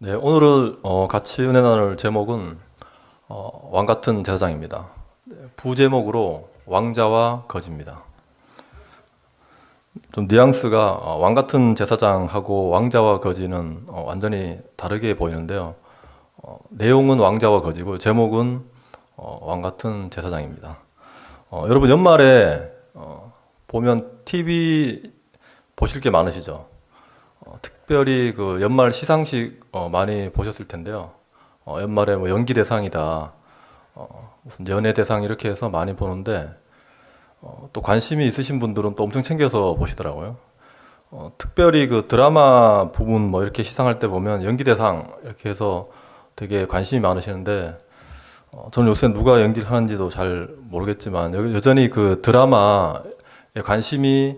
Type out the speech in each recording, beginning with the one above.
네, 오늘 같이 은혜 나눌 제목은 왕같은 제사장입니다. 네, 부제목으로 왕자와 거지입니다. 좀 뉘앙스가 왕같은 제사장하고 왕자와 거지는 완전히 다르게 보이는데요. 내용은 왕자와 거지고 제목은 왕같은 제사장입니다. 여러분 연말에 보면 TV 보실 게 많으시죠? 특별히 그 연말 시상식 많이 보셨을 텐데요. 연말에 뭐 연기 대상이다, 무슨 연예 대상 이렇게 해서 많이 보는데 또 관심이 있으신 분들은 또 엄청 챙겨서 보시더라고요. 특별히 그 드라마 부분 뭐 이렇게 시상할 때 보면 연기 대상 이렇게 해서 되게 관심이 많으시는데 저는 요새 누가 연기를 하는지도 잘 모르겠지만 여전히 그 드라마에 관심이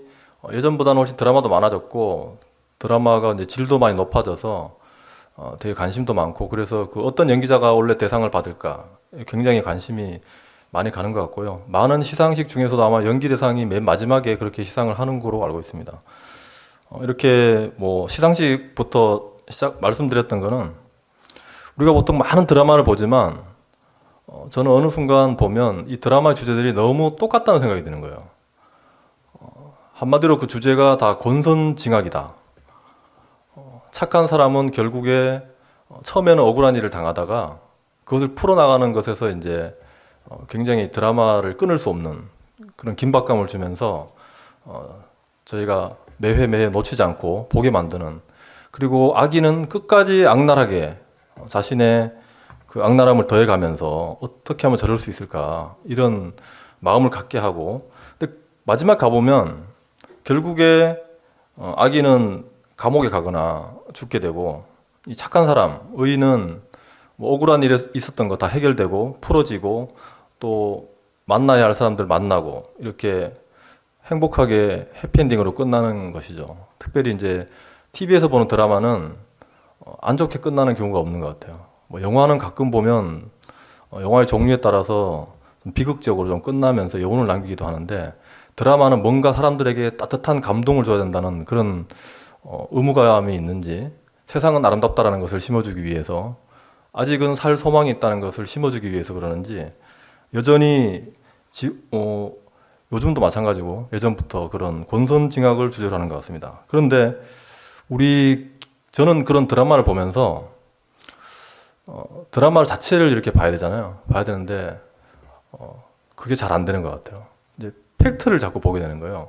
예전보다는 훨씬 드라마도 많아졌고 드라마가 이제 질도 많이 높아져서 되게 관심도 많고 그래서 그 어떤 연기자가 원래 대상을 받을까 굉장히 관심이 많이 가는 것 같고요. 많은 시상식 중에서도 아마 연기 대상이 맨 마지막에 그렇게 시상을 하는 거로 알고 있습니다. 이렇게 뭐 시상식부터 말씀드렸던 거는 우리가 보통 많은 드라마를 보지만 저는 어느 순간 보면 이 드라마 주제들이 너무 똑같다는 생각이 드는 거예요. 한마디로 그 주제가 다 권선징악이다. 착한 사람은 결국에 처음에는 억울한 일을 당하다가 그것을 풀어나가는 것에서 이제 굉장히 드라마를 끊을 수 없는 그런 긴박감을 주면서 저희가 매회 놓치지 않고 보게 만드는, 그리고 악인은 끝까지 악랄하게 자신의 그 악랄함을 더해가면서 어떻게 하면 저럴 수 있을까 이런 마음을 갖게 하고, 근데 마지막 가보면 결국에 악인은 감옥에 가거나 죽게 되고 이 착한 사람, 의인은 뭐 억울한 일이 있었던 거 다 해결되고 풀어지고 또 만나야 할 사람들 만나고 이렇게 행복하게 해피엔딩으로 끝나는 것이죠. 특별히 이제 TV에서 보는 드라마는 안 좋게 끝나는 경우가 없는 것 같아요. 뭐 영화는 가끔 보면 영화의 종류에 따라서 좀 비극적으로 좀 끝나면서 여운을 남기기도 하는데 드라마는 뭔가 사람들에게 따뜻한 감동을 줘야 된다는 그런 의무감이 있는지 세상은 아름답다라는 것을 심어주기 위해서, 아직은 살 소망이 있다는 것을 심어주기 위해서 그러는지 여전히 요즘도 마찬가지고 예전부터 그런 권선징악을 주제로 하는 것 같습니다. 그런데 저는 그런 드라마를 보면서 드라마 자체를 이렇게 봐야 되잖아요. 봐야 되는데 그게 잘 안 되는 것 같아요. 이제 팩트를 자꾸 보게 되는 거예요.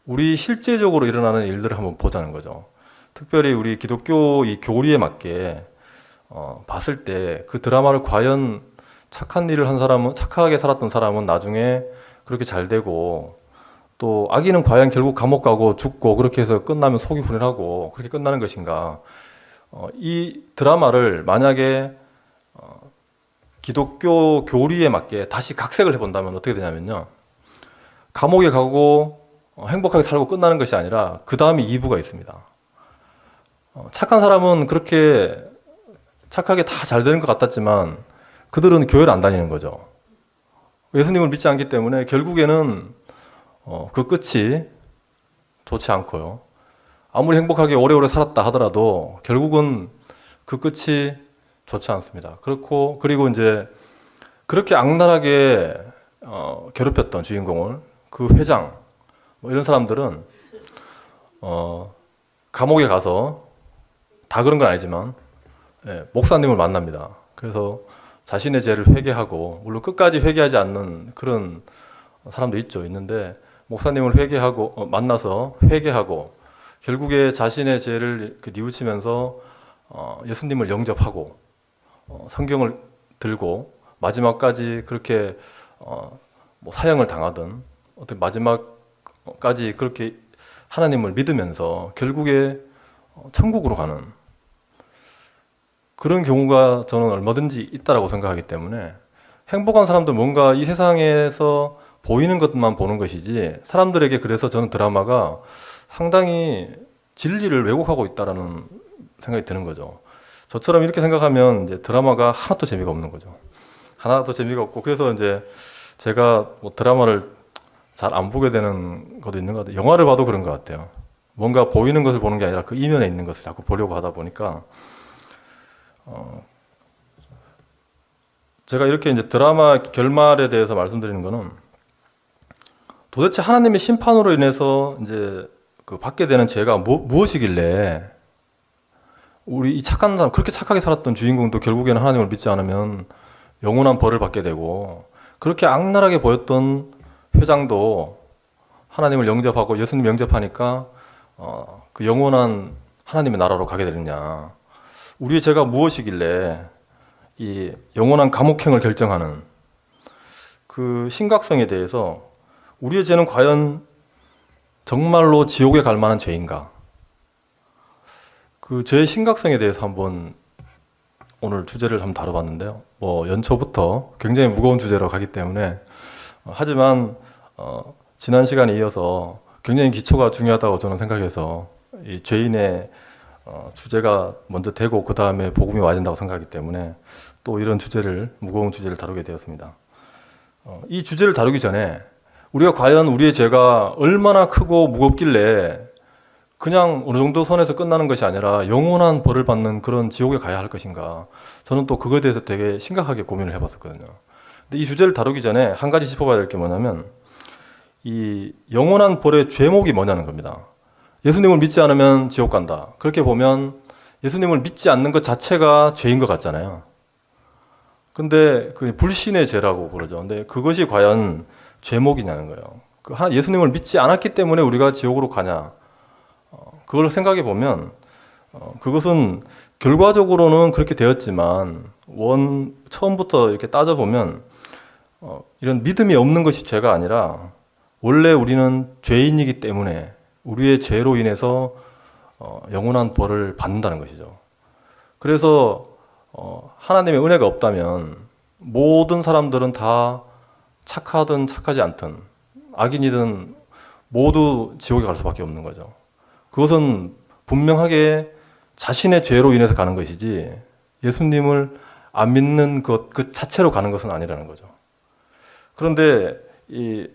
우리 실제적으로 일어나는 일들을 한번 보자는 거죠. 특별히 우리 기독교 이 교리에 맞게 봤을 때 그 드라마를 과연 착한 일을 한 사람은, 착하게 살았던 사람은 나중에 그렇게 잘 되고 또 악인은 과연 결국 감옥 가고 죽고 그렇게 해서 끝나면 속이 후련하고 그렇게 끝나는 것인가. 이 드라마를 만약에 기독교 교리에 맞게 다시 각색을 해본다면 어떻게 되냐면요, 감옥에 가고 행복하게 살고 끝나는 것이 아니라 그 다음에 2부가 있습니다. 착한 사람은 그렇게 착하게 다 잘 되는 것 같았지만 그들은 교회를 안 다니는 거죠. 예수님을 믿지 않기 때문에 결국에는 그 끝이 좋지 않고요. 아무리 행복하게 오래오래 살았다 하더라도 결국은 그 끝이 좋지 않습니다. 그리고 이제 그렇게 악랄하게 괴롭혔던 주인공을, 그 회장 뭐 이런 사람들은 감옥에 가서, 다 그런 건 아니지만 목사님을 만납니다. 그래서 자신의 죄를 회개하고, 물론 끝까지 회개하지 않는 그런 사람도 있는데 목사님을 만나서 회개하고 결국에 자신의 죄를 뉘우치면서 예수님을 영접하고 성경을 들고 마지막까지 그렇게 뭐 사형을 당하든 어떤 마지막까지 그렇게 하나님을 믿으면서 결국에 천국으로 가는 그런 경우가 저는 얼마든지 있다라고 생각하기 때문에, 행복한 사람들 뭔가 이 세상에서 보이는 것만 보는 것이지 사람들에게, 그래서 저는 드라마가 상당히 진리를 왜곡하고 있다라는 생각이 드는 거죠. 저처럼 이렇게 생각하면 이제 드라마가 하나도 재미가 없는 거죠. 하나도 재미가 없고, 그래서 이제 제가 뭐 드라마를 잘 안 보게 되는 것도 있는 것 같아요. 영화를 봐도 그런 것 같아요. 뭔가 보이는 것을 보는 게 아니라 그 이면에 있는 것을 자꾸 보려고 하다 보니까 제가 이렇게 이제 드라마 결말에 대해서 말씀드리는 거는 도대체 하나님의 심판으로 인해서 이제 그 받게 되는 죄가 무엇이길래 우리 이 착한 사람, 그렇게 착하게 살았던 주인공도 결국에는 하나님을 믿지 않으면 영원한 벌을 받게 되고, 그렇게 악랄하게 보였던 회장도 하나님을 영접하고 예수님 영접하니까 그 영원한 하나님의 나라로 가게 되느냐. 우리의 죄가 무엇이길래 이 영원한 감옥행을 결정하는 그 심각성에 대해서, 우리의 죄는 과연 정말로 지옥에 갈 만한 죄인가? 그 죄의 심각성에 대해서 한번 오늘 주제를 한번 다뤄봤는데요. 연초부터 굉장히 무거운 주제로 가기 때문에 하지만 지난 시간에 이어서 굉장히 기초가 중요하다고 저는 생각해서 이 죄인의 주제가 먼저 되고 그 다음에 복음이 와야 된다고 생각하기 때문에 또 이런 무거운 주제를 다루게 되었습니다. 이 주제를 다루기 전에 우리가 과연 우리의 죄가 얼마나 크고 무겁길래 그냥 어느 정도 선에서 끝나는 것이 아니라 영원한 벌을 받는 그런 지옥에 가야 할 것인가, 저는 또 그거에 대해서 되게 심각하게 고민을 해봤었거든요. 근데 이 주제를 다루기 전에 한 가지 짚어봐야 될 게 뭐냐면, 이 영원한 벌의 죄목이 뭐냐는 겁니다. 예수님을 믿지 않으면 지옥 간다. 그렇게 보면 예수님을 믿지 않는 것 자체가 죄인 것 같잖아요. 근데 그 불신의 죄라고 그러죠. 근데 그것이 과연 죄목이냐는 거예요. 예수님을 믿지 않았기 때문에 우리가 지옥으로 가냐. 그걸 생각해 보면 그것은 결과적으로는 그렇게 되었지만 처음부터 이렇게 따져보면 이런 믿음이 없는 것이 죄가 아니라 원래 우리는 죄인이기 때문에 우리의 죄로 인해서 영원한 벌을 받는다는 것이죠. 그래서 하나님의 은혜가 없다면 모든 사람들은 다 착하든 착하지 않든 악인이든 모두 지옥에 갈 수밖에 없는 거죠. 그것은 분명하게 자신의 죄로 인해서 가는 것이지 예수님을 안 믿는 것 그 자체로 가는 것은 아니라는 거죠. 그런데 이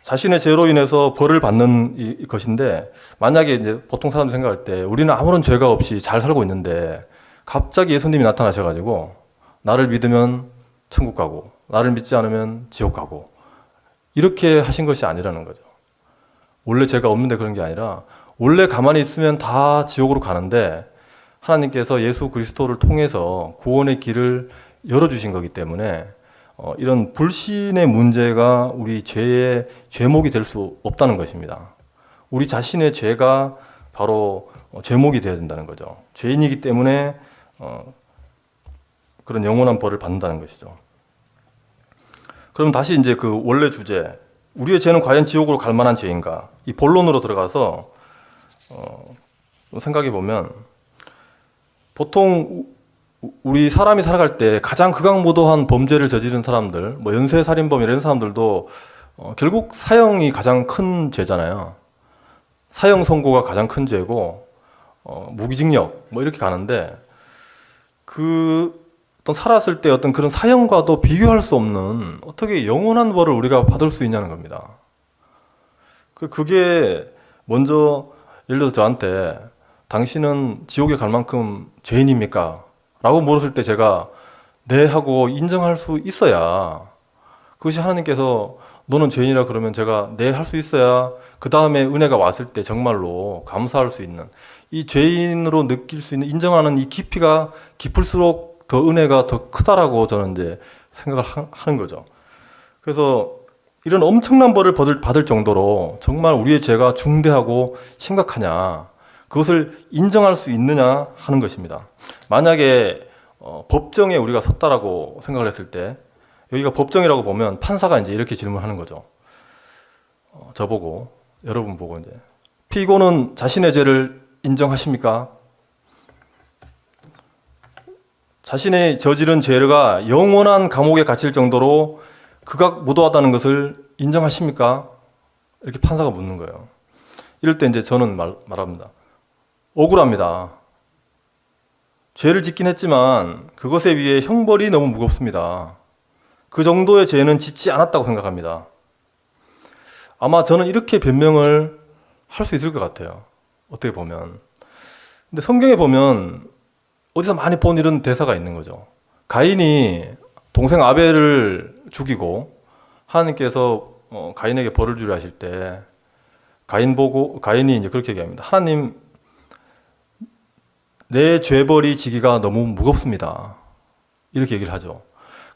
자신의 죄로 인해서 벌을 받는 것인데, 만약에 이제 보통 사람들이 생각할 때 우리는 아무런 죄가 없이 잘 살고 있는데 갑자기 예수님이 나타나셔가지고 나를 믿으면 천국 가고 나를 믿지 않으면 지옥 가고 이렇게 하신 것이 아니라는 거죠. 원래 죄가 없는데 그런 게 아니라 원래 가만히 있으면 다 지옥으로 가는데 하나님께서 예수 그리스도를 통해서 구원의 길을 열어주신 거기 때문에 이런 불신의 문제가 우리 죄의 죄목이 될 수 없다는 것입니다. 우리 자신의 죄가 바로 죄목이 되어야 된다는 거죠. 죄인이기 때문에 그런 영원한 벌을 받는다는 것이죠. 그럼 다시 이제 그 원래 주제, 우리의 죄는 과연 지옥으로 갈 만한 죄인가? 이 본론으로 들어가서 생각해 보면, 보통 우리 사람이 살아갈 때 가장 극악무도한 범죄를 저지른 사람들, 연쇄살인범 이런 사람들도 결국 사형이 가장 큰 죄잖아요. 사형 선고가 가장 큰 죄고 무기징역 이렇게 가는데, 어떤 살았을 때 어떤 그런 사형과도 비교할 수 없는 어떻게 영원한 벌을 우리가 받을 수 있냐는 겁니다. 그게 먼저 예를 들어서 저한테 당신은 지옥에 갈 만큼 죄인입니까? 라고 물었을 때 제가 네 하고 인정할 수 있어야, 그것이 하나님께서 너는 죄인이라 그러면 제가 네 할 수 있어야 그 다음에 은혜가 왔을 때 정말로 감사할 수 있는, 이 죄인으로 느낄 수 있는 인정하는 이 깊이가 깊을수록 더 은혜가 더 크다라고 저는 이제 생각을 하는 거죠. 그래서 이런 엄청난 벌을 받을 정도로 정말 우리의 죄가 중대하고 심각하냐, 그것을 인정할 수 있느냐 하는 것입니다. 만약에 법정에 우리가 섰다라고 생각을 했을 때, 여기가 법정이라고 보면 판사가 이제 이렇게 질문하는 거죠. 저보고, 여러분 보고 이제, 피고는 자신의 죄를 인정하십니까? 자신의 저지른 죄가 영원한 감옥에 갇힐 정도로 극악무도하다는 것을 인정하십니까? 이렇게 판사가 묻는 거예요. 이럴 때 이제 저는 말합니다. 억울합니다. 죄를 짓긴 했지만 그것에 비해 형벌이 너무 무겁습니다. 그 정도의 죄는 짓지 않았다고 생각합니다. 아마 저는 이렇게 변명을 할 수 있을 것 같아요. 어떻게 보면. 근데 성경에 보면 어디서 많이 본 이런 대사가 있는 거죠. 가인이 동생 아벨을 죽이고 하나님께서 가인에게 벌을 주려 하실 때 가인이 이제 그렇게 얘기합니다. 하나님, 내 죄벌이 지기가 너무 무겁습니다. 이렇게 얘기를 하죠.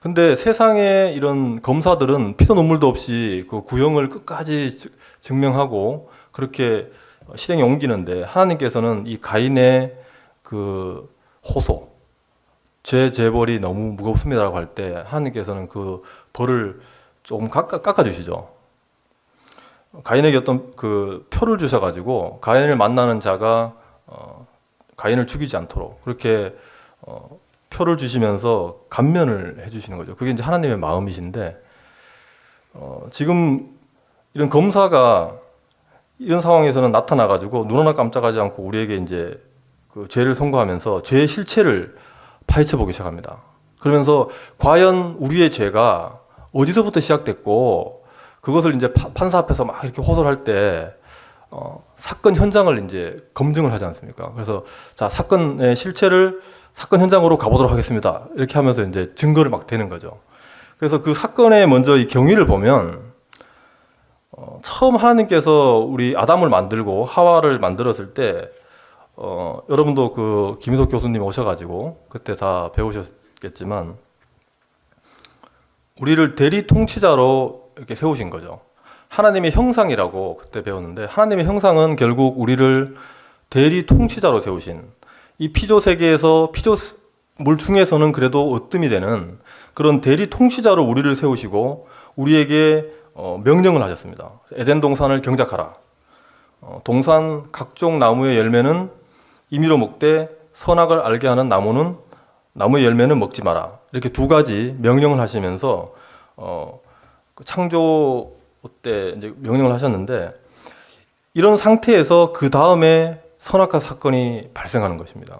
근데 세상에 이런 검사들은 피도 눈물도 없이 그 구형을 끝까지 증명하고 그렇게 실행에 옮기는데, 하나님께서는 이 가인의 그 호소, 죄 재벌이 너무 무겁습니다라고 할 때 하나님께서는 그 벌을 조금 깎아주시죠. 가인에게 어떤 그 표를 주셔가지고 가인을 만나는 자가 가인을 죽이지 않도록 그렇게 표를 주시면서 감면을 해주시는 거죠. 그게 이제 하나님의 마음이신데, 지금 이런 검사가 이런 상황에서는 나타나가지고 눈 하나 깜짝하지 않고 우리에게 이제 그 죄를 선고하면서 죄의 실체를 파헤쳐 보기 시작합니다. 그러면서 과연 우리의 죄가 어디서부터 시작됐고, 그것을 이제 판사 앞에서 막 이렇게 호소할 때 사건 현장을 이제 검증을 하지 않습니까? 그래서 자, 사건의 실체를 사건 현장으로 가보도록 하겠습니다. 이렇게 하면서 이제 증거를 막 대는 거죠. 그래서 그 사건의 먼저 이 경위를 보면, 처음 하나님께서 우리 아담을 만들고 하와를 만들었을 때, 여러분도 그 김희석 교수님 오셔가지고 그때 다 배우셨겠지만, 우리를 대리 통치자로 이렇게 세우신 거죠. 하나님의 형상이라고 그때 배웠는데, 하나님의 형상은 결국 우리를 대리 통치자로 세우신, 이 피조 세계에서 피조물 중에서는 그래도 으뜸이 되는 그런 대리 통치자로 우리를 세우시고 우리에게 명령을 하셨습니다. 에덴 동산을 경작하라. 동산 각종 나무의 열매는 임의로 먹되 선악을 알게 하는 나무의 열매는 먹지 마라. 이렇게 두 가지 명령을 하시면서 창조 때 이제 명령을 하셨는데, 이런 상태에서 그 다음에 선악과 사건이 발생하는 것입니다.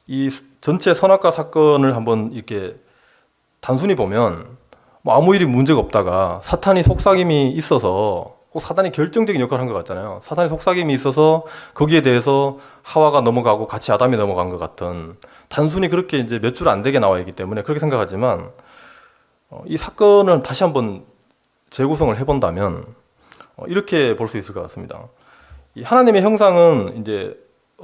이 전체 선악과 사건을 한번 이렇게 단순히 보면 뭐 아무 일이 문제가 없다가 사탄이 속삭임이 있어서, 꼭 사탄이 결정적인 역할을 한 것 같잖아요. 사탄이 속삭임이 있어서 거기에 대해서 하와가 넘어가고 같이 아담이 넘어간 것 같은, 단순히 그렇게 이제 몇 줄 안 되게 나와 있기 때문에 그렇게 생각하지만, 이 사건을 다시 한번 재구성을 해본다면 이렇게 볼 수 있을 것 같습니다. 이 하나님의 형상은 이제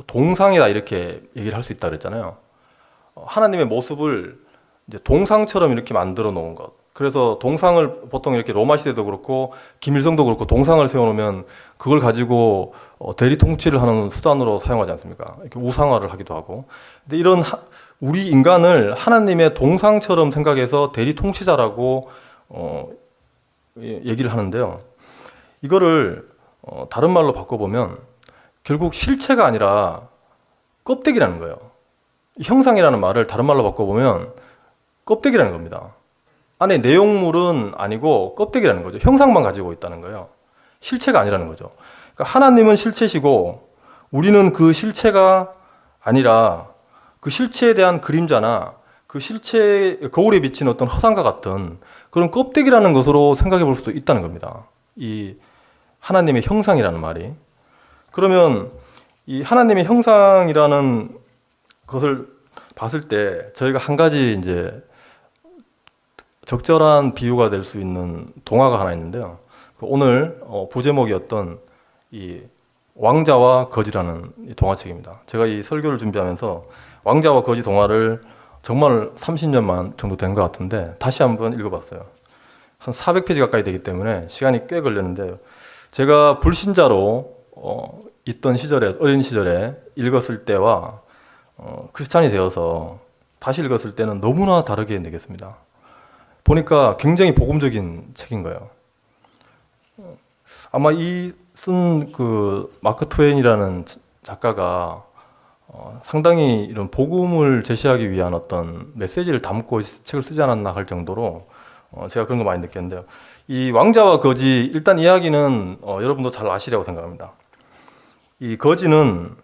동상이다 이렇게 얘기를 할 수 있다 그랬잖아요. 하나님의 모습을 이제 동상처럼 이렇게 만들어 놓은 것. 그래서 동상을 보통 이렇게 로마 시대도 그렇고 김일성도 그렇고 동상을 세워놓으면 그걸 가지고 대리 통치를 하는 수단으로 사용하지 않습니까? 이렇게 우상화를 하기도 하고. 근데 이런 우리 인간을 하나님의 동상처럼 생각해서 대리 통치자라고 얘기를 하는데요. 이거를 다른 말로 바꿔보면 결국 실체가 아니라 껍데기라는 거예요. 형상이라는 말을 다른 말로 바꿔보면 껍데기라는 겁니다. 안에 내용물은 아니고 껍데기라는 거죠. 형상만 가지고 있다는 거예요. 실체가 아니라는 거죠. 그러니까 하나님은 실체시고 우리는 그 실체가 아니라 그 실체에 대한 그림자나 그 실체 거울에 비친 어떤 허상과 같은 그런 껍데기라는 것으로 생각해 볼 수도 있다는 겁니다. 이 하나님의 형상이라는 말이. 그러면 이 하나님의 형상이라는 것을 봤을 때 저희가 한 가지 이제 적절한 비유가 될 수 있는 동화가 하나 있는데요. 오늘 부제목이었던 이 왕자와 거지라는 이 동화책입니다. 제가 이 설교를 준비하면서 왕자와 거지 동화를 정말 30년만 정도 된 것 같은데 다시 한번 읽어봤어요. 한 400페이지 가까이 되기 때문에 시간이 꽤 걸렸는데, 제가 불신자로 있던 시절에, 어린 시절에 읽었을 때와 크리스찬이 되어서 다시 읽었을 때는 너무나 다르게 느꼈습니다. 보니까 굉장히 복음적인 책인 거예요. 아마 이 쓴 그 마크 트웨인이라는 작가가 상당히 이런 복음을 제시하기 위한 어떤 메시지를 담고 책을 쓰지 않았나 할 정도로 제가 그런 거 많이 느꼈는데요. 이 왕자와 거지, 일단 이야기는 여러분도 잘 아시리라고 생각합니다. 이 거지는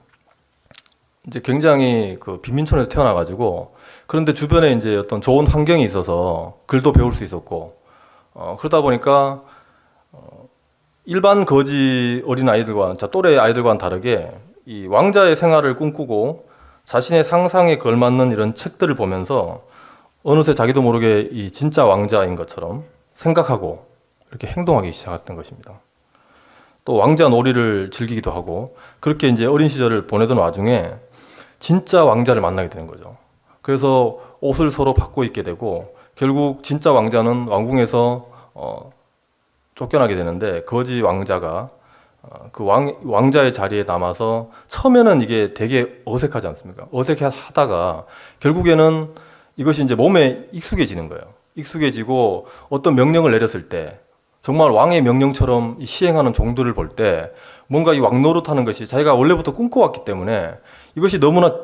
이제 굉장히 그 빈민촌에서 태어나가지고, 그런데 주변에 이제 어떤 좋은 환경이 있어서 글도 배울 수 있었고, 그러다 보니까 일반 거지 어린 아이들과, 또래 아이들과는 다르게 이 왕자의 생활을 꿈꾸고 자신의 상상에 걸맞는 이런 책들을 보면서 어느새 자기도 모르게 이 진짜 왕자인 것처럼 생각하고 이렇게 행동하기 시작했던 것입니다. 또 왕자 놀이를 즐기기도 하고 그렇게 이제 어린 시절을 보내던 와중에 진짜 왕자를 만나게 되는 거죠. 그래서 옷을 서로 바꿔 입게 되고 결국 진짜 왕자는 왕궁에서 쫓겨나게 되는데 거지 왕자가 그 왕자의 자리에 남아서 처음에는 이게 되게 어색하지 않습니까? 어색하다가 결국에는 이것이 이제 몸에 익숙해지는 거예요. 익숙해지고 어떤 명령을 내렸을 때 정말 왕의 명령처럼 시행하는 종들을 볼 때 뭔가 이 왕노릇하는 것이 자기가 원래부터 꿈꿔왔기 때문에 이것이 너무나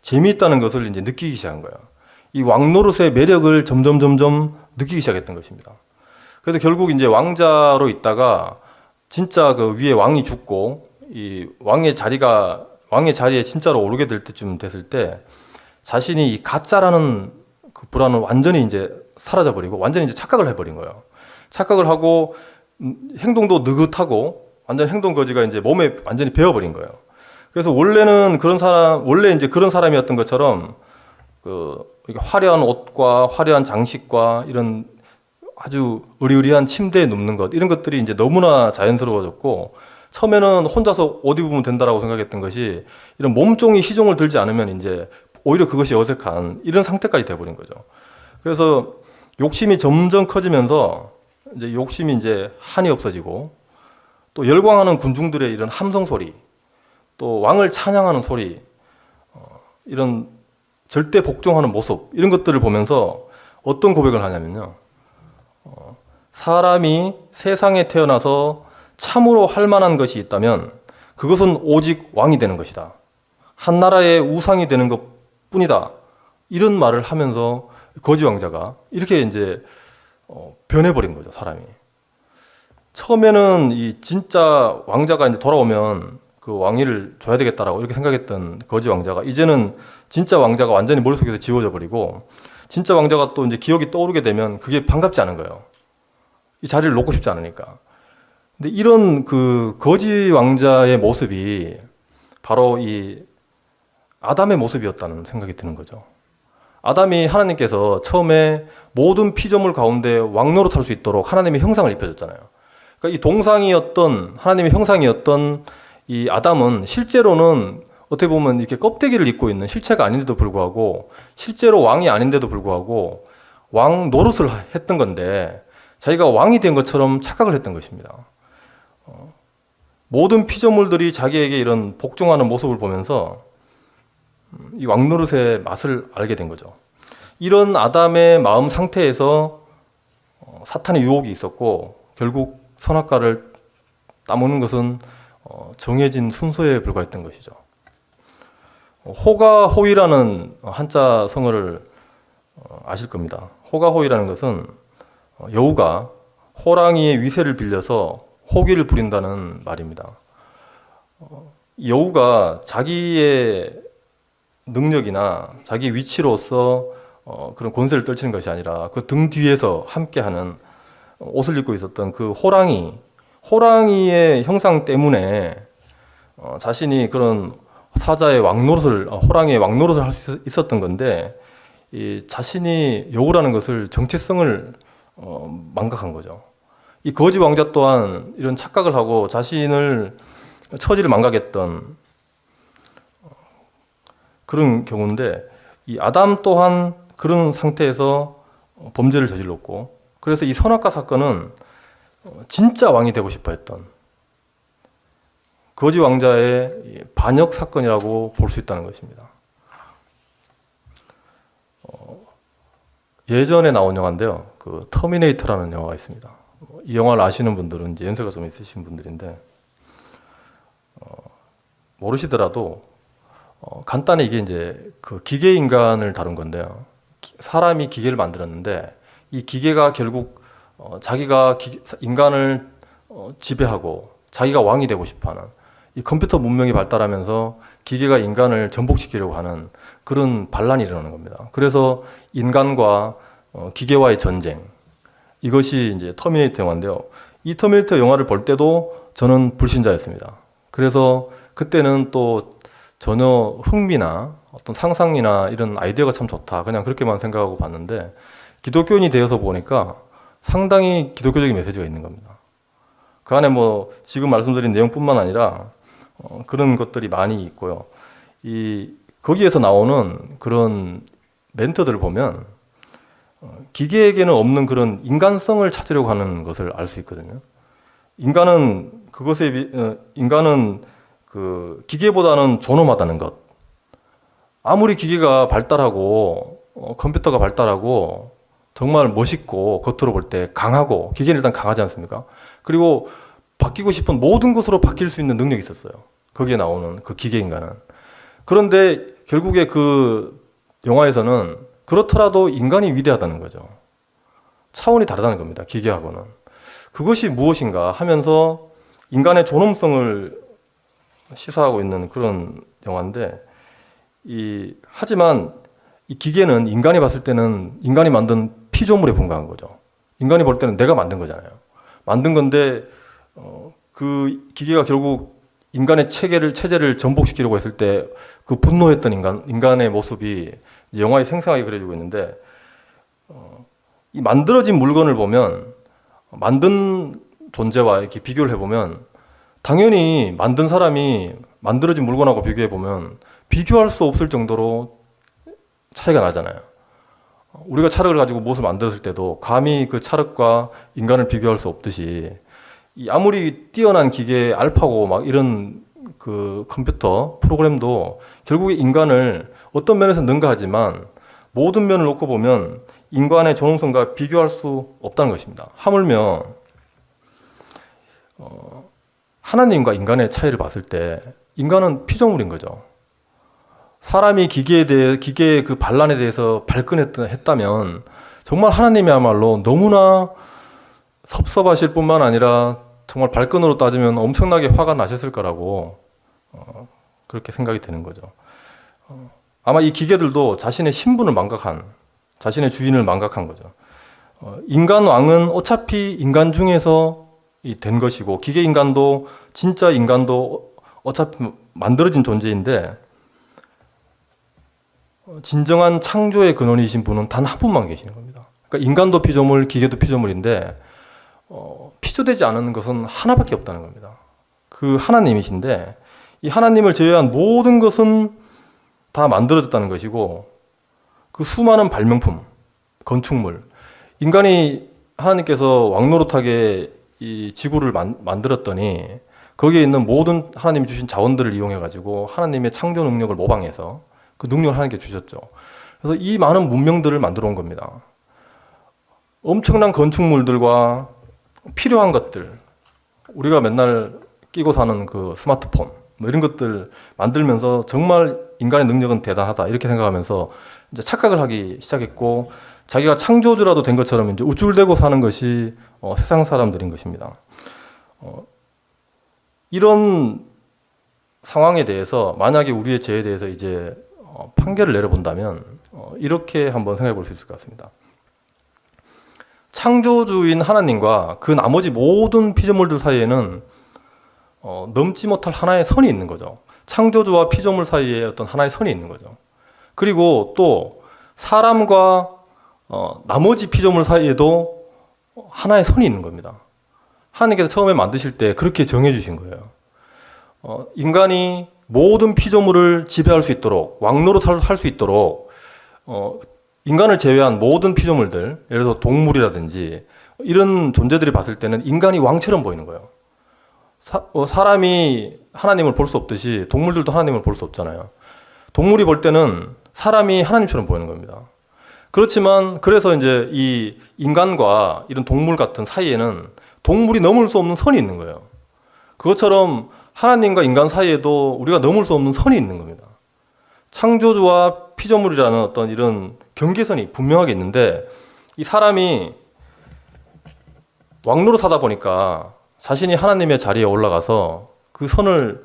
재미있다는 것을 이제 느끼기 시작한 거예요. 이 왕노릇의 매력을 점점 느끼기 시작했던 것입니다. 그래서 결국 이제 왕자로 있다가 진짜 그 위에 왕이 죽고 이 왕의 자리에 진짜로 오르게 될 때쯤 됐을 때 자신이 이 가짜라는 그 불안은 완전히 이제 사라져 버리고 완전히 이제 착각을 해버린 거예요. 착각을 하고 행동도 느긋하고 완전 행동 거지가 이제 몸에 완전히 배어버린 거예요. 그래서 원래 이제 그런 사람이었던 것처럼 그 화려한 옷과 화려한 장식과 이런 아주 의리의리한 침대에 눕는 것 이런 것들이 이제 너무나 자연스러워졌고 처음에는 혼자서 옷 입으면 된다라고 생각했던 것이 이런 몸종이 시종을 들지 않으면 이제 오히려 그것이 어색한 이런 상태까지 돼버린 거죠. 그래서 욕심이 점점 커지면서 이제 욕심이 이제 한이 없어지고 또 열광하는 군중들의 이런 함성 소리 또 왕을 찬양하는 소리 이런 절대 복종하는 모습 이런 것들을 보면서 어떤 고백을 하냐면요. 사람이 세상에 태어나서 참으로 할 만한 것이 있다면 그것은 오직 왕이 되는 것이다. 한 나라의 우상이 되는 것 뿐이다. 이런 말을 하면서 거지 왕자가 이렇게 이제 변해버린 거죠, 사람이. 처음에는 이 진짜 왕자가 이제 돌아오면 그 왕위를 줘야 되겠다라고 이렇게 생각했던 거지 왕자가 이제는 진짜 왕자가 완전히 머릿속에서 지워져 버리고 진짜 왕자가 또 이제 기억이 떠오르게 되면 그게 반갑지 않은 거예요. 이 자리를 놓고 싶지 않으니까. 근데 이런 그 거지 왕자의 모습이 바로 이 아담의 모습이었다는 생각이 드는 거죠. 아담이 하나님께서 처음에 모든 피조물 가운데 왕노릇할 수 있도록 하나님의 형상을 입혀줬잖아요. 그러니까 이 동상이었던 하나님의 형상이었던 이 아담은 실제로는 어떻게 보면 이렇게 껍데기를 입고 있는 실체가 아닌데도 불구하고 실제로 왕이 아닌데도 불구하고 왕 노릇을 했던 건데 자기가 왕이 된 것처럼 착각을 했던 것입니다. 모든 피조물들이 자기에게 이런 복종하는 모습을 보면서 이 왕노릇의 맛을 알게 된 거죠. 이런 아담의 마음 상태에서 사탄의 유혹이 있었고 결국 선악과를 따먹는 것은 정해진 순서에 불과했던 것이죠. 호가호이라는 한자 성어를 아실 겁니다. 호가호이라는 것은 여우가 호랑이의 위세를 빌려서 호기를 부린다는 말입니다. 여우가 자기의 능력이나 자기 위치로서 그런 권세를 떨치는 것이 아니라 그 등 뒤에서 함께하는 옷을 입고 있었던 그 호랑이의 형상 때문에 자신이 그런 사자의 호랑이의 왕노릇을 할 수 있었던 건데 이 자신이 여우라는 것을 정체성을 망각한 거죠. 이 거지 왕자 또한 이런 착각을 하고 자신을 처지를 망각했던 그런 경우인데 이 아담 또한 그런 상태에서 범죄를 저질렀고 그래서 이 선악과 사건은 진짜 왕이 되고 싶어 했던 거지 왕자의 반역 사건이라고 볼 수 있다는 것입니다. 예전에 나온 영화인데요. 그 터미네이터라는 영화가 있습니다. 이 영화를 아시는 분들은 이제 연세가 좀 있으신 분들인데 모르시더라도 간단히 이게 이제 그 기계 인간을 다룬 건데요. 사람이 기계를 만들었는데 이 기계가 결국 자기가 인간을 지배하고 자기가 왕이 되고 싶어하는 이 컴퓨터 문명이 발달하면서 기계가 인간을 전복시키려고 하는 그런 반란이 일어나는 겁니다. 그래서 인간과 기계와의 전쟁 이것이 이제 터미네이터 영화인데요. 이 터미네이터 영화를 볼 때도 저는 불신자였습니다. 그래서 그때는 또 전혀 흥미나 어떤 상상이나 이런 아이디어가 참 좋다. 그냥 그렇게만 생각하고 봤는데 기독교인이 되어서 보니까 상당히 기독교적인 메시지가 있는 겁니다. 그 안에 뭐 지금 말씀드린 내용뿐만 아니라 그런 것들이 많이 있고요. 거기에서 나오는 그런 멘트들을 보면 기계에게는 없는 그런 인간성을 찾으려고 하는 것을 알 수 있거든요. 인간은 그 기계보다는 존엄하다는 것. 아무리 기계가 발달하고 컴퓨터가 발달하고 정말 멋있고 겉으로 볼 때 강하고 기계는 일단 강하지 않습니까? 그리고 바뀌고 싶은 모든 것으로 바뀔 수 있는 능력이 있었어요. 거기에 나오는 그 기계 인간은. 그런데 결국에 그 영화에서는 그렇더라도 인간이 위대하다는 거죠. 차원이 다르다는 겁니다. 기계하고는. 그것이 무엇인가 하면서 인간의 존엄성을 시사하고 있는 그런 영화인데 하지만 이 기계는 인간이 봤을 때는 인간이 만든 피조물에 불과한 거죠. 인간이 볼 때는 내가 만든 거잖아요. 만든 건데 그 기계가 결국 인간의 체제를 전복시키려고 했을 때 그 분노했던 인간의 모습이 영화에 생생하게 그려지고 있는데 이 만들어진 물건을 보면 만든 존재와 이렇게 비교를 해보면 당연히 만든 사람이 만들어진 물건하고 비교해보면 비교할 수 없을 정도로 차이가 나잖아요. 우리가 찰흙을 가지고 무엇을 만들었을 때도 감히 그 찰흙과 인간을 비교할 수 없듯이 아무리 뛰어난 기계 알파고 막 이런 그 컴퓨터 프로그램도 결국에 인간을 어떤 면에서 능가하지만 모든 면을 놓고 보면 인간의 존엄성과 비교할 수 없다는 것입니다. 하물며 하나님과 인간의 차이를 봤을 때 인간은 피조물인 거죠. 사람이 기계의 그 반란에 대해서 발끈했다면 정말 하나님이야말로 너무나 섭섭하실 뿐만 아니라 정말 발끈으로 따지면 엄청나게 화가 나셨을 거라고 그렇게 생각이 되는 거죠. 아마 이 기계들도 자신의 신분을 자신의 주인을 망각한 거죠. 인간 왕은 어차피 인간 중에서 된 것이고 기계 인간도 진짜 인간도 어차피 만들어진 존재인데 진정한 창조의 근원이신 분은 단 한 분만 계시는 겁니다. 그러니까 인간도 피조물, 기계도 피조물인데 피조되지 않은 것은 하나밖에 없다는 겁니다. 그 하나님이신데 이 하나님을 제외한 모든 것은 다 만들어졌다는 것이고 그 수많은 발명품, 건축물, 인간이 하나님께서 왕노릇하게 이 지구를 만들었더니 거기에 있는 모든 하나님이 주신 자원들을 이용해 가지고 하나님의 창조 능력을 모방해서 그 능력을 하나님께 주셨죠. 그래서 이 많은 문명들을 만들어 온 겁니다. 엄청난 건축물들과 필요한 것들, 우리가 맨날 끼고 사는 그 스마트폰, 뭐 이런 것들 만들면서 정말 인간의 능력은 대단하다 이렇게 생각하면서 이제 착각을 하기 시작했고 자기가 창조주라도 된 것처럼 이제 우쭐대고 사는 것이 세상 사람들인 것입니다. 이런 상황에 대해서 만약에 우리의 죄에 대해서 이제 판결을 내려본다면 이렇게 한번 생각해 볼 수 있을 것 같습니다. 창조주인 하나님과 그 나머지 모든 피조물들 사이에는 넘지 못할 하나의 선이 있는 거죠. 창조주와 피조물 사이에 어떤 하나의 선이 있는 거죠. 그리고 또 사람과 나머지 피조물 사이에도 하나의 선이 있는 겁니다. 하나님께서 처음에 만드실 때 그렇게 정해주신 거예요. 인간이 모든 피조물을 지배할 수 있도록 왕노릇할 수 있도록 인간을 제외한 모든 피조물들, 예를 들어서 동물이라든지 이런 존재들이 봤을 때는 인간이 왕처럼 보이는 거예요. 사람이 하나님을 볼 수 없듯이 동물들도 하나님을 볼 수 없잖아요. 동물이 볼 때는 사람이 하나님처럼 보이는 겁니다. 그렇지만 그래서 이제 이 인간과 이런 동물 같은 사이에는 동물이 넘을 수 없는 선이 있는 거예요. 그것처럼 하나님과 인간 사이에도 우리가 넘을 수 없는 선이 있는 겁니다. 창조주와 피조물이라는 어떤 이런 경계선이 분명하게 있는데 이 사람이 왕노릇하다 보니까 자신이 하나님의 자리에 올라가서 그 선을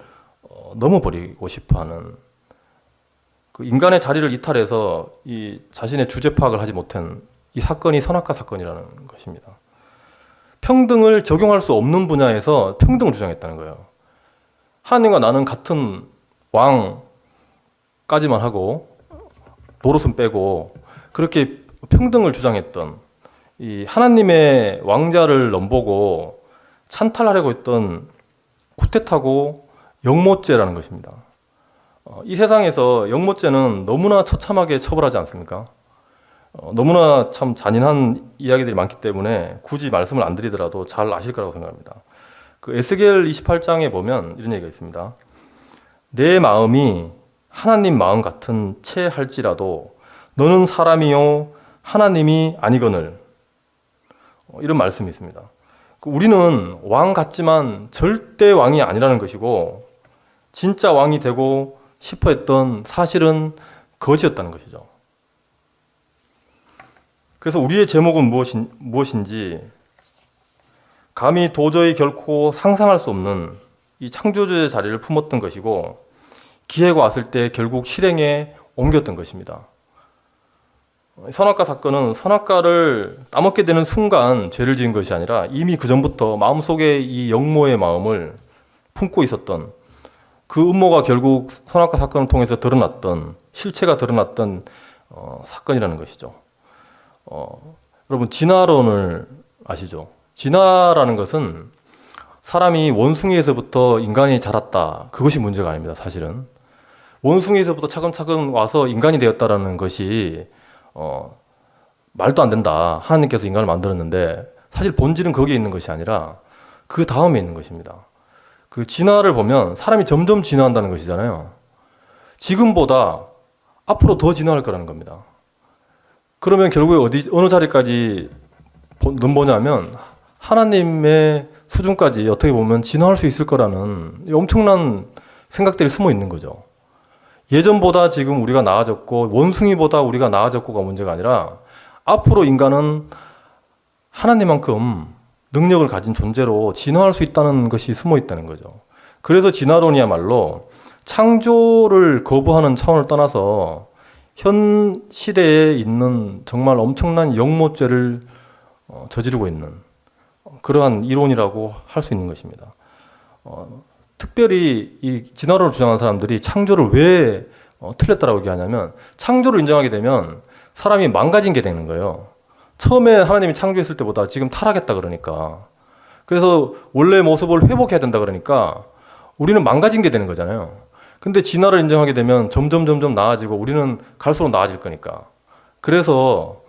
넘어버리고 싶어하는 그 인간의 자리를 이탈해서 이 자신의 주제 파악을 하지 못한 이 사건이 선악과 사건이라는 것입니다. 평등을 적용할 수 없는 분야에서 평등을 주장했다는 거예요. 하나님과 나는 같은 왕, 까지만 하고 노릇은 빼고 그렇게 평등을 주장했던 이 하나님의 왕자를 넘보고 찬탈하려고 했던 쿠데타고 영모죄라는 것입니다. 이 세상에서 영모죄는 너무나 처참하게 처벌하지 않습니까? 너무나 참 잔인한 이야기들이 많기 때문에 굳이 말씀을 안 드리더라도 잘 아실 거라고 생각합니다. 그 에스겔 28장에 보면 이런 얘기가 있습니다. 내 마음이 하나님 마음 같은 채 할지라도 너는 사람이요 하나님이 아니거늘. 이런 말씀이 있습니다. 우리는 왕 같지만 절대 왕이 아니라는 것이고 진짜 왕이 되고 싶어 했던 사실은 거지였다는 것이죠. 그래서 우리의 제목은 무엇인지 감히 도저히 결코 상상할 수 없는 이 창조주의 자리를 품었던 것이고 기회가 왔을 때 결국 실행에 옮겼던 것입니다. 선악과 사건은 선악과를 따먹게 되는 순간 죄를 지은 것이 아니라 이미 그 전부터 마음속에 이 영모의 마음을 품고 있었던 그 음모가 결국 선악과 사건을 통해서 드러났던 실체가 드러났던 사건이라는 것이죠. 여러분 진화론을 아시죠? 진화라는 것은 사람이 원숭이에서부터 인간이 자랐다. 그것이 문제가 아닙니다. 사실은 원숭이에서부터 차근차근 와서 인간이 되었다라는 것이 말도 안 된다. 하나님께서 인간을 만들었는데 사실 본질은 거기에 있는 것이 아니라 그 다음에 있는 것입니다. 그 진화를 보면 사람이 점점 진화한다는 것이잖아요. 지금보다 앞으로 더 진화할 거라는 겁니다. 그러면 결국에 어느 자리까지 넘보냐면 하나님의 수준까지 어떻게 보면 진화할 수 있을 거라는 엄청난 생각들이 숨어 있는 거죠. 예전보다 지금 우리가 나아졌고 원숭이보다 우리가 나아졌고가 문제가 아니라 앞으로 인간은 하나님만큼 능력을 가진 존재로 진화할 수 있다는 것이 숨어 있다는 거죠. 그래서 진화론이야말로 창조를 거부하는 차원을 떠나서 현 시대에 있는 정말 엄청난 영모죄를 저지르고 있는 그러한 이론이라고 할 수 있는 것입니다. 특별히 이 진화론을 주장하는 사람들이 창조를 왜 틀렸다라고 얘기하냐면 창조를 인정하게 되면 사람이 망가진 게 되는 거예요. 처음에 하나님이 창조했을 때보다 지금 타락했다 그러니까. 그래서 원래 모습을 회복해야 된다 그러니까 우리는 망가진 게 되는 거잖아요. 근데 진화를 인정하게 되면 점점 나아지고 우리는 갈수록 나아질 거니까. 그래서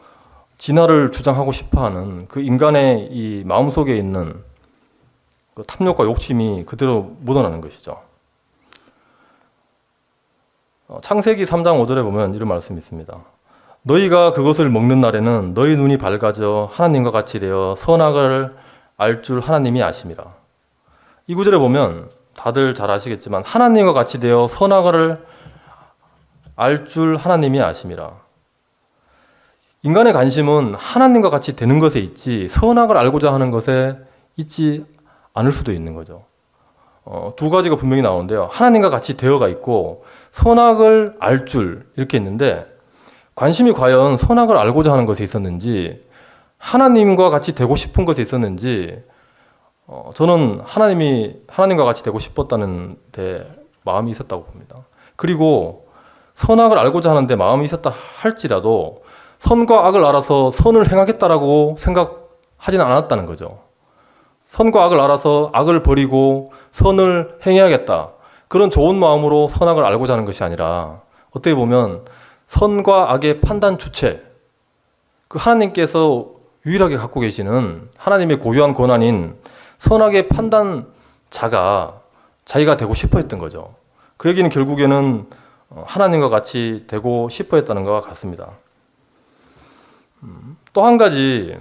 진화를 주장하고 싶어하는 그 인간의 이 마음속에 있는 그 탐욕과 욕심이 그대로 묻어나는 것이죠. 창세기 3장 5절에 보면 이런 말씀이 있습니다. 너희가 그것을 먹는 날에는 너희 눈이 밝아져 하나님과 같이 되어 선악을 알 줄 하나님이 아심이라. 이 구절에 보면 다들 잘 아시겠지만 하나님과 같이 되어 선악을 알 줄 하나님이 아심이라. 인간의 관심은 하나님과 같이 되는 것에 있지 선악을 알고자 하는 것에 있지 않을 수도 있는 거죠. 두 가지가 분명히 나오는데요. 하나님과 같이 되어가 있고 선악을 알 줄 이렇게 있는데 관심이 과연 선악을 알고자 하는 것에 있었는지 하나님과 같이 되고 싶은 것에 있었는지 저는 하나님과 같이 되고 싶었다는 데 마음이 있었다고 봅니다. 그리고 선악을 알고자 하는데 마음이 있었다 할지라도 선과 악을 알아서 선을 행하겠다라고 생각하지는 않았다는 거죠. 선과 악을 알아서 악을 버리고 선을 행해야겠다. 그런 좋은 마음으로 선악을 알고자 하는 것이 아니라 어떻게 보면 선과 악의 판단 주체, 그 하나님께서 유일하게 갖고 계시는 하나님의 고유한 권한인 선악의 판단자가 자기가 되고 싶어 했던 거죠. 그 얘기는 결국에는 하나님과 같이 되고 싶어 했다는 것과 같습니다. 또 한 가지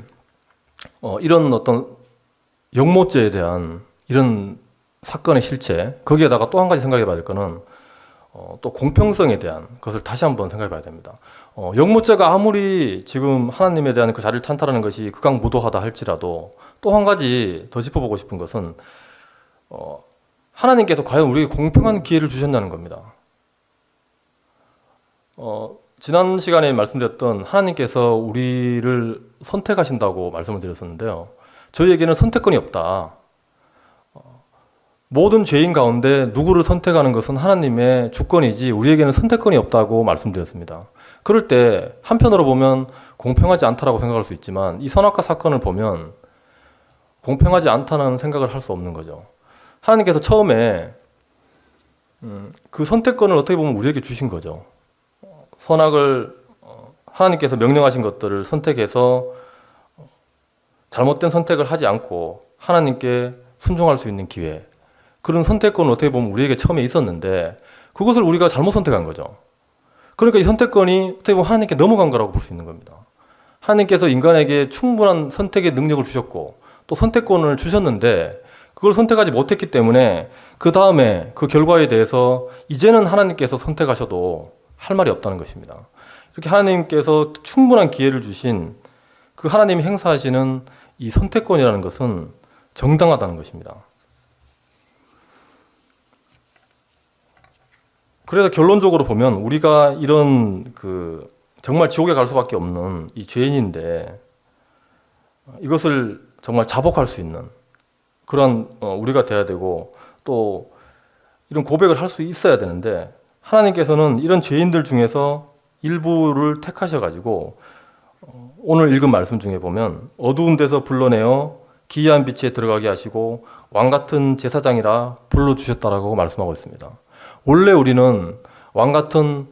이런 어떤 영모죄에 대한 이런 사건의 실체, 거기에다가 또 한 가지 생각해 봐야 될 거는 또 공평성에 대한 것을 다시 한번 생각해 봐야 됩니다. 영모죄가 아무리 지금 하나님에 대한 그 자리를 찬탈하는 것이 극악무도하다 할지라도 또 한 가지 더 짚어보고 싶은 것은 하나님께서 과연 우리에게 공평한 기회를 주셨다는 겁니다. 지난 시간에 말씀드렸던 하나님께서 우리를 선택하신다고 말씀을 드렸었는데요. 저희에게는 선택권이 없다. 모든 죄인 가운데 누구를 선택하는 것은 하나님의 주권이지 우리에게는 선택권이 없다고 말씀드렸습니다. 그럴 때 한편으로 보면 공평하지 않다라고 생각할 수 있지만 이 선악과 사건을 보면 공평하지 않다는 생각을 할 수 없는 거죠. 하나님께서 처음에 그 선택권을 어떻게 보면 우리에게 주신 거죠. 선악을 하나님께서 명령하신 것들을 선택해서 잘못된 선택을 하지 않고 하나님께 순종할 수 있는 기회, 그런 선택권은 어떻게 보면 우리에게 처음에 있었는데 그것을 우리가 잘못 선택한 거죠. 그러니까 이 선택권이 어떻게 보면 하나님께 넘어간 거라고 볼 수 있는 겁니다. 하나님께서 인간에게 충분한 선택의 능력을 주셨고 또 선택권을 주셨는데 그걸 선택하지 못했기 때문에 그 다음에 그 결과에 대해서 이제는 하나님께서 선택하셔도 할 말이 없다는 것입니다. 이렇게 하나님께서 충분한 기회를 주신 그 하나님이 행사하시는 이 선택권이라는 것은 정당하다는 것입니다. 그래서 결론적으로 보면 우리가 이런 정말 지옥에 갈 수밖에 없는 이 죄인인데 이것을 정말 자복할 수 있는 그런 우리가 돼야 되고 또 이런 고백을 할 수 있어야 되는데 하나님께서는 이런 죄인들 중에서 일부를 택하셔가지고 오늘 읽은 말씀 중에 보면 어두운 데서 불러내어 기이한 빛에 들어가게 하시고 왕같은 제사장이라 불러주셨다라고 말씀하고 있습니다. 원래 우리는 왕같은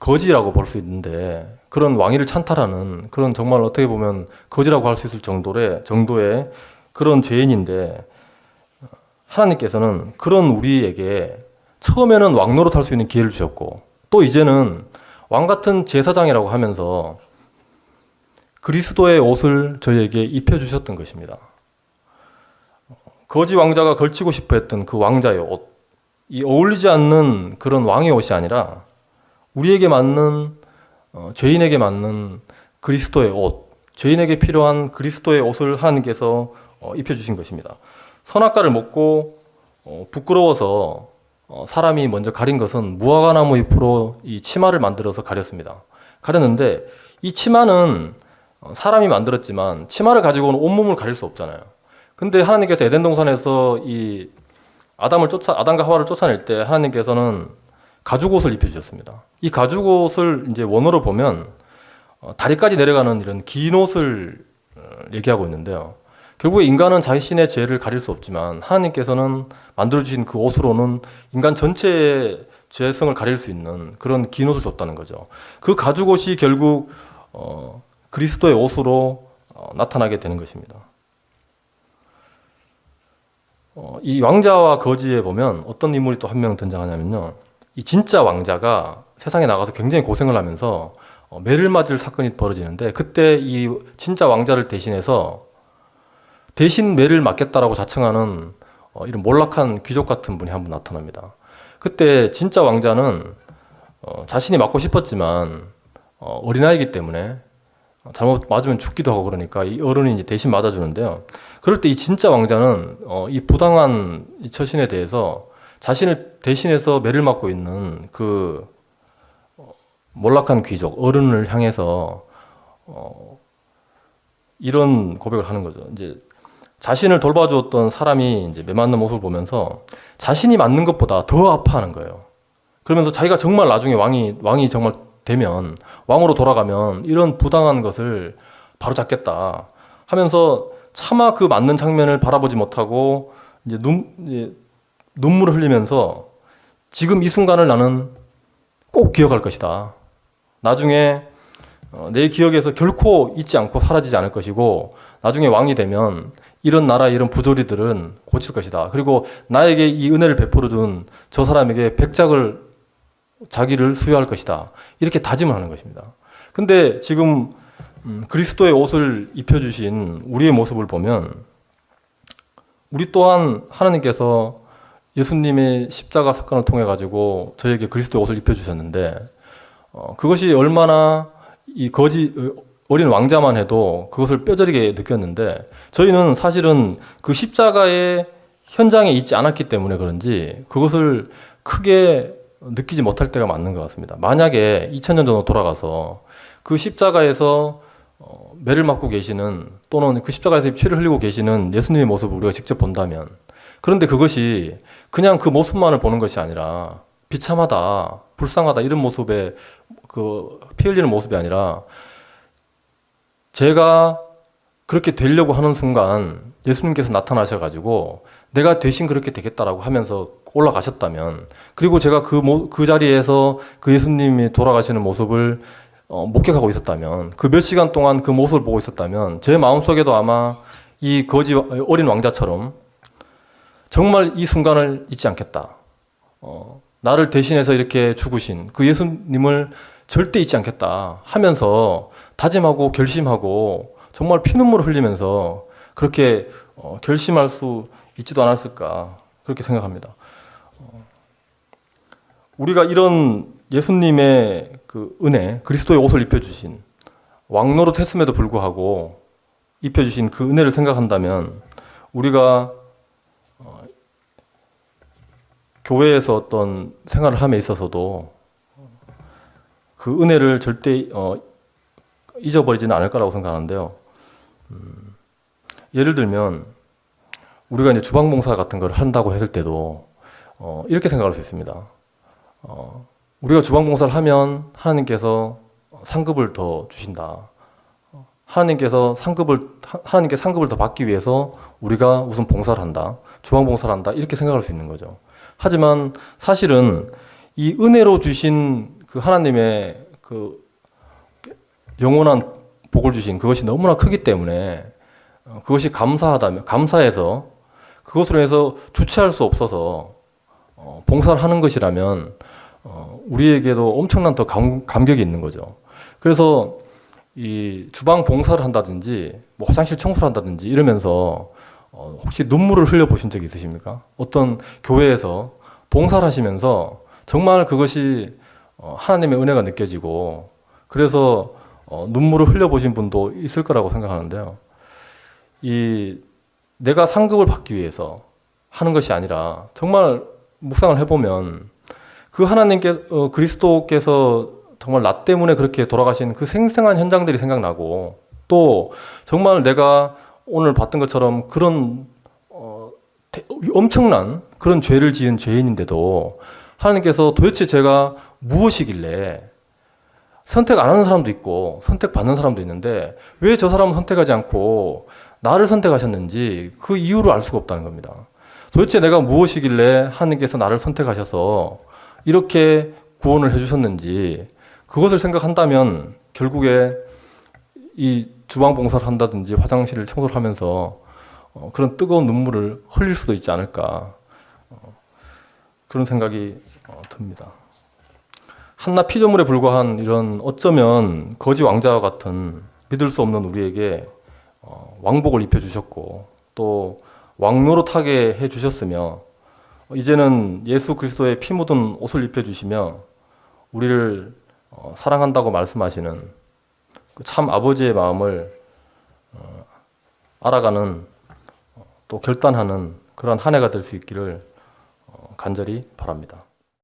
거지라고 볼 수 있는데 그런 왕위를 찬탈하는 그런 정말 어떻게 보면 거지라고 할 수 있을 정도의 그런 죄인인데 하나님께서는 그런 우리에게 처음에는 왕 노릇할 수 있는 기회를 주셨고 또 이제는 왕같은 제사장이라고 하면서 그리스도의 옷을 저희에게 입혀주셨던 것입니다. 거지 왕자가 걸치고 싶어 했던 그 왕자의 옷, 이 어울리지 않는 그런 왕의 옷이 아니라 우리에게 맞는 죄인에게 맞는 그리스도의 옷, 죄인에게 필요한 그리스도의 옷을 하나님께서 입혀주신 것입니다. 선악과를 먹고 부끄러워서 사람이 먼저 가린 것은 무화과나무 잎으로 이 치마를 만들어서 가렸습니다. 가렸는데 이 치마는 사람이 만들었지만 치마를 가지고는 온몸을 가릴 수 없잖아요. 근데 하나님께서 에덴 동산에서 이 아담과 하와를 쫓아낼 때 하나님께서는 가죽옷을 입혀주셨습니다. 이 가죽옷을 이제 원어로 보면 다리까지 내려가는 이런 긴 옷을 얘기하고 있는데요. 결국에 인간은 자신의 죄를 가릴 수 없지만 하나님께서는 만들어주신 그 옷으로는 인간 전체의 죄성을 가릴 수 있는 그런 긴 옷을 줬다는 거죠. 그 가죽옷이 결국 그리스도의 옷으로 나타나게 되는 것입니다. 이 왕자와 거지에 보면 어떤 인물이 또 한 명 등장하냐면요. 이 진짜 왕자가 세상에 나가서 굉장히 고생을 하면서 매를 맞을 사건이 벌어지는데 그때 이 진짜 왕자를 대신해서 대신 매를 맞겠다라고 자청하는 이런 몰락한 귀족 같은 분이 한 분 나타납니다. 그때 진짜 왕자는 자신이 맞고 싶었지만 어린아이기 때문에 잘못 맞으면 죽기도 하고 그러니까 이 어른이 이제 대신 맞아주는데요. 그럴 때 이 진짜 왕자는 이 부당한 이 처신에 대해서 자신을 대신해서 매를 맞고 있는 그 몰락한 귀족 어른을 향해서 이런 고백을 하는 거죠. 이제 자신을 돌봐주었던 사람이 이제 매 맞는 모습을 보면서 자신이 맞는 것보다 더 아파하는 거예요. 그러면서 자기가 정말 나중에 왕이 정말 되면 왕으로 돌아가면 이런 부당한 것을 바로 잡겠다 하면서 차마 그 맞는 장면을 바라보지 못하고 이제 눈물을 흘리면서 지금 이 순간을 나는 꼭 기억할 것이다. 나중에 내 기억에서 결코 잊지 않고 사라지지 않을 것이고 나중에 왕이 되면 이런 나라 이런 부조리들은 고칠 것이다. 그리고 나에게 이 은혜를 베풀어 준 저 사람에게 백작을 자기를 수여할 것이다. 이렇게 다짐을 하는 것입니다. 근데 지금 그리스도의 옷을 입혀주신 우리의 모습을 보면 우리 또한 하나님께서 예수님의 십자가 사건을 통해 가지고 저에게 그리스도의 옷을 입혀주셨는데 그것이 얼마나 이 어린 왕자만 해도 그것을 뼈저리게 느꼈는데 저희는 사실은 그 십자가의 현장에 있지 않았기 때문에 그런지 그것을 크게 느끼지 못할 때가 맞는 것 같습니다. 만약에 2000년 전으로 돌아가서 그 십자가에서 매를 맞고 계시는 또는 그 십자가에서 피를 흘리고 계시는 예수님의 모습을 우리가 직접 본다면 그런데 그것이 그냥 그 모습만을 보는 것이 아니라 비참하다, 불쌍하다 이런 모습에 그 피 흘리는 모습이 아니라 제가 그렇게 되려고 하는 순간 예수님께서 나타나셔가지고 내가 대신 그렇게 되겠다라고 하면서 올라가셨다면, 그리고 제가 그 자리에서 그 예수님이 돌아가시는 모습을 목격하고 있었다면, 그 몇 시간 동안 그 모습을 보고 있었다면 제 마음속에도 아마 이 거지 어린 왕자처럼 정말 이 순간을 잊지 않겠다. 나를 대신해서 이렇게 죽으신 그 예수님을 절대 잊지 않겠다 하면서 다짐하고 결심하고 정말 피눈물을 흘리면서 그렇게 결심할 수 있지도 않았을까, 그렇게 생각합니다. 우리가 이런 예수님의 그 은혜, 그리스도의 옷을 입혀주신, 왕노릇 했음에도 불구하고 입혀주신 그 은혜를 생각한다면 우리가 교회에서 어떤 생활을 함에 있어서도 그 은혜를 절대 잊어버리지는 않을 거라고 생각하는데요. 예를 들면 우리가 이제 주방봉사 같은 걸 한다고 했을 때도 이렇게 생각할 수 있습니다. 우리가 주방봉사를 하면 하나님께서 상급을 더 주신다. 하나님께 상급을 더 받기 위해서 우리가 우선 봉사를 한다. 주방봉사를 한다. 이렇게 생각할 수 있는 거죠. 하지만 사실은 이 은혜로 주신 그 하나님의 그 영원한 복을 주신 그것이 너무나 크기 때문에 그것이 감사해서 그것으로 해서 주체할 수 없어서 봉사를 하는 것이라면 우리에게도 엄청난 더 감격이 있는 거죠. 그래서 이 주방 봉사를 한다든지 뭐 화장실 청소를 한다든지 이러면서 혹시 눈물을 흘려 보신 적이 있으십니까? 어떤 교회에서 봉사를 하시면서 정말 그것이 하나님의 은혜가 느껴지고 그래서 눈물을 흘려 보신 분도 있을 거라고 생각하는데요. 이 내가 상급을 받기 위해서 하는 것이 아니라 정말 묵상을 해보면 그 그리스도께서 정말 나 때문에 그렇게 돌아가신 그 생생한 현장들이 생각나고, 또 정말 내가 오늘 봤던 것처럼 그런 엄청난 그런 죄를 지은 죄인인데도 하나님께서 도대체 제가 무엇이길래, 선택 안 하는 사람도 있고 선택받는 사람도 있는데 왜 저 사람은 선택하지 않고 나를 선택하셨는지 그 이유를 알 수가 없다는 겁니다. 도대체 내가 무엇이길래 하나님께서 나를 선택하셔서 이렇게 구원을 해주셨는지 그것을 생각한다면 결국에 이 주방 봉사를 한다든지 화장실을 청소를 하면서 그런 뜨거운 눈물을 흘릴 수도 있지 않을까, 그런 생각이 듭니다. 한낱 피조물에 불과한 이런 어쩌면 거지 왕자와 같은 믿을 수 없는 우리에게 왕복을 입혀주셨고 또 왕노릇하게 해주셨으며, 이제는 예수 그리스도의 피 묻은 옷을 입혀주시며 우리를 사랑한다고 말씀하시는 그 참 아버지의 마음을 알아가는 또 결단하는 그러한 한 해가 될 수 있기를 간절히 바랍니다.